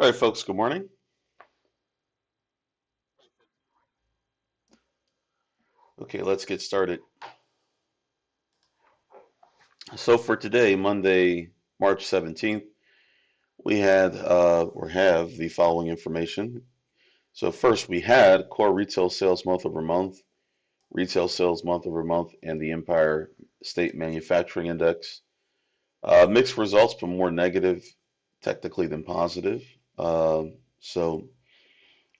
All right, folks, good morning. Okay, let's get started. So for today, Monday, March 17th, we had or have the following information. So first, we had core retail sales month over month, retail sales month over month, and the Empire State Manufacturing Index. Mixed results, but more negative technically than positive. So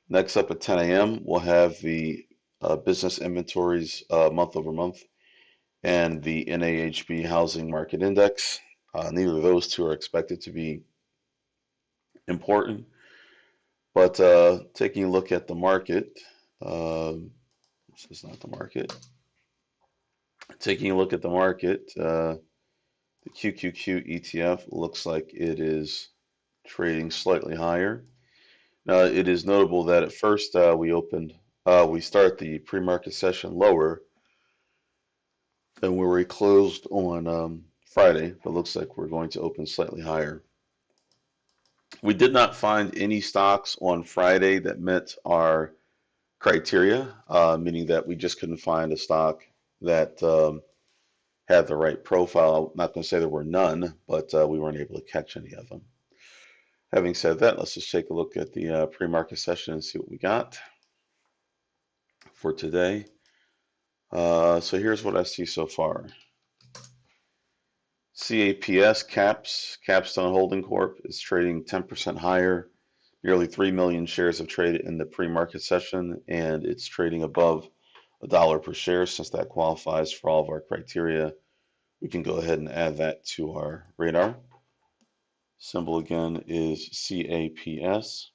next up at 10 a.m., we'll have the business inventories month over month and the NAHB Housing Market Index. Neither of those two are expected to be important, but taking a look at the market, this is not the market. Taking a look at the market, the QQQ ETF looks like it is trading slightly higher. Now, it is notable that at first we start the pre-market session lower than where we closed on Friday, but looks like we're going to open slightly higher. We did not find any stocks on Friday that met our criteria, meaning that we just couldn't find a stock that had the right profile. I'm not going to say there were none, but we weren't able to catch any of them. Having said that, let's just take a look at the pre-market session and see what we got for today. So here's what I see so far. CAPS, Capstone Holding Corp, is trading 10% higher. Nearly 3 million shares have traded in the pre-market session, and it's trading above $1 per share. Since that qualifies for all of our criteria, we can go ahead and add that to our radar. Symbol again is CAPS.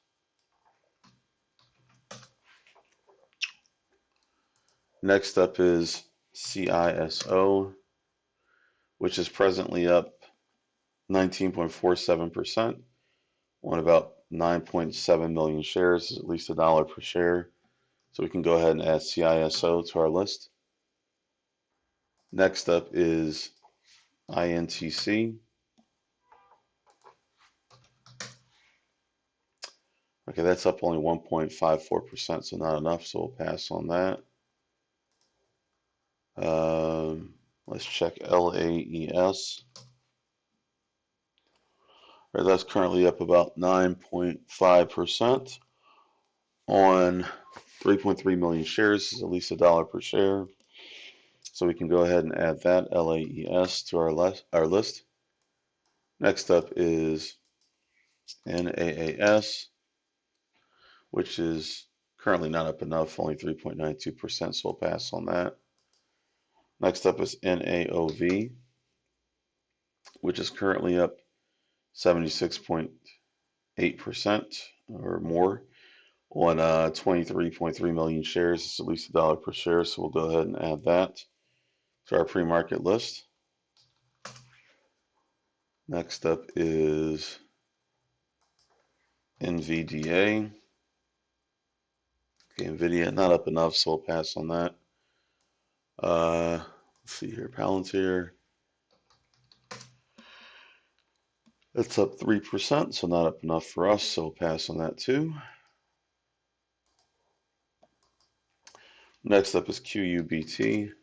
Next up is CISO, which is presently up 19.47% on about 9.7 million shares, at least $1 per share. So we can go ahead and add CISO to our list. Next up is INTC. Okay, that's up only 1.54%, so not enough, so we'll pass on that. Let's check LAES. Right, that's currently up about 9.5% on 3.3 million shares, is at least $1 per share. So we can go ahead and add that LAES to our list. Next up is NAAS, which is currently not up enough, only 3.92%, so we'll pass on that. Next up is NAOV, which is currently up 76.8% or more on 23.3 million shares. It's at least $1 per share, so we'll go ahead and add that to our pre-market list. Next up is NVDA. Okay, NVIDIA, not up enough, so we'll pass on that. Let's see here, Palantir. It's up 3%, so not up enough for us, so we'll pass on that too. Next up is QUBT,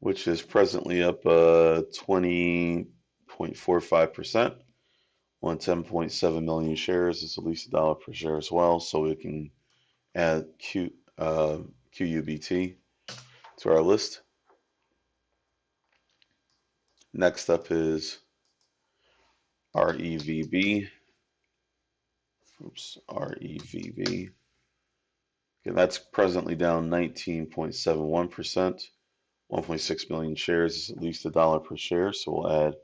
which is presently up 20.45% on 10.7 million shares. It's at least $1 per share as well, so we can add QUBT to our list. Next up is REVB. REVB. Okay, that's presently down 19.71%. 1.6 million shares is at least $1 per share, so we'll add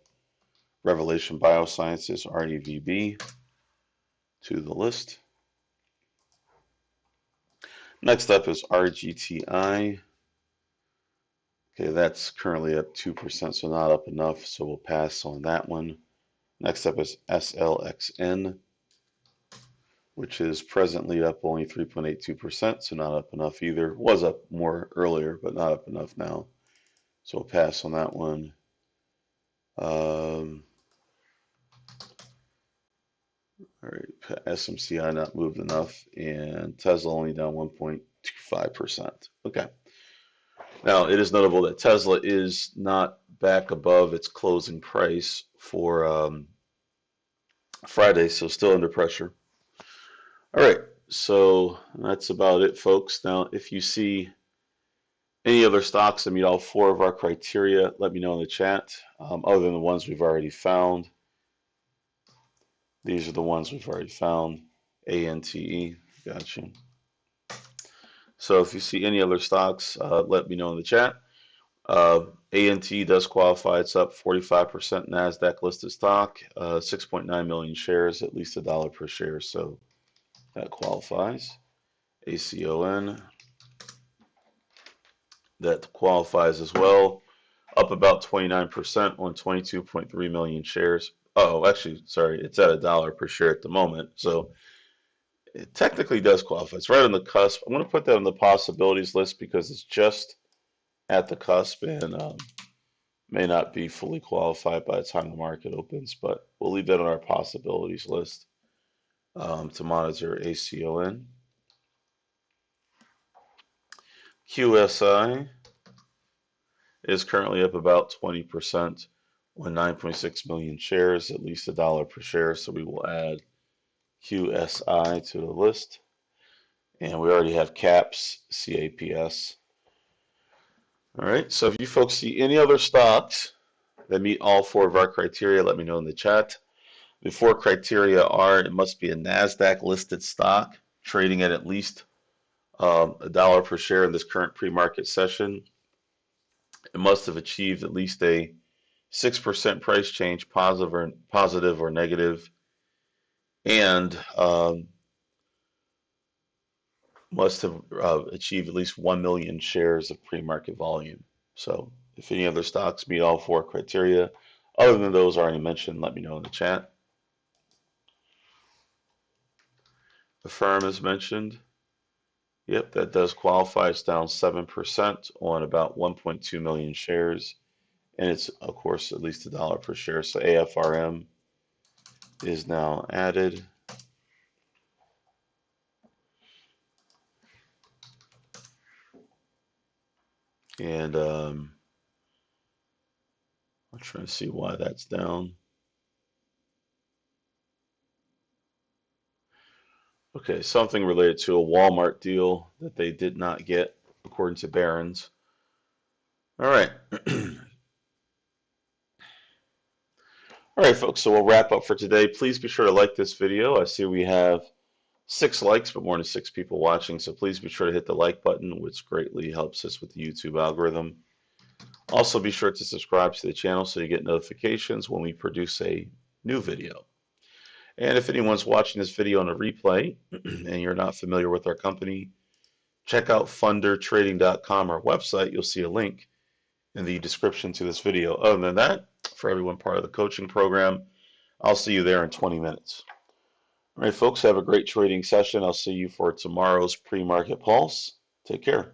Revelation Biosciences, REVB, to the list. Next up is RGTI. Okay, that's currently up 2%, so not up enough, so we'll pass on that one. Next up is SLXN, which is presently up only 3.82%, so not up enough either. Was up more earlier, but not up enough now. So we'll pass on that one. All right, SMCI not moved enough, and Tesla only down 1.25%. Okay. Now, it is notable that Tesla is not back above its closing price for Friday, so still under pressure. All right, so that's about it, folks. Now, if you see any other stocks that meet all four of our criteria, let me know in the chat. Other than the ones we've already found, these are the ones we've already found. ANTE, gotcha. So if you see any other stocks, let me know in the chat. ANT does qualify. It's up 45% NASDAQ listed stock, 6.9 million shares, at least $1 per share. So that qualifies. ACON, that qualifies as well. Up about 29% on 22.3 million shares. Oh, actually, sorry, it's at $1 per share at the moment. So it technically does qualify. It's right on the cusp. I'm going to put that on the possibilities list because it's just at the cusp and may not be fully qualified by the time the market opens, but we'll leave that on our possibilities list to monitor ACON. QSI is currently up about 20% on 9.6 million shares, at least $1 per share. So we will add QSI to the list. And we already have CAPS, CAPS. All right, so if you folks see any other stocks that meet all four of our criteria, let me know in the chat. The four criteria are: it must be a NASDAQ listed stock trading at least $1 per share in this current pre-market session. It must have achieved at least a 6% price change, positive or negative, and must have achieved at least 1 million shares of pre-market volume. So if any other stocks meet all four criteria, other than those already mentioned, let me know in the chat. The firm is mentioned. Yep, that does qualify. It's down 7% on about 1.2 million shares. And it's, of course, at least $1 per share. So AFRM is now added. And I'm trying to see why that's down. Okay, something related to a Walmart deal that they did not get, according to Barron's. All right. All right, folks, so we'll wrap up for today. Please be sure to like this video. I see we have 6 likes, but more than 6 people watching, so please be sure to hit the like button, which greatly helps us with the YouTube algorithm. Also, be sure to subscribe to the channel so you get notifications when we produce a new video. And if anyone's watching this video on a replay and you're not familiar with our company, check out fundertrading.com, our website. You'll see a link in the description to this video. Other than that, for everyone part of the coaching program, I'll see you there in 20 minutes. All right, folks, have a great trading session. I'll see you for tomorrow's pre-market pulse. Take care.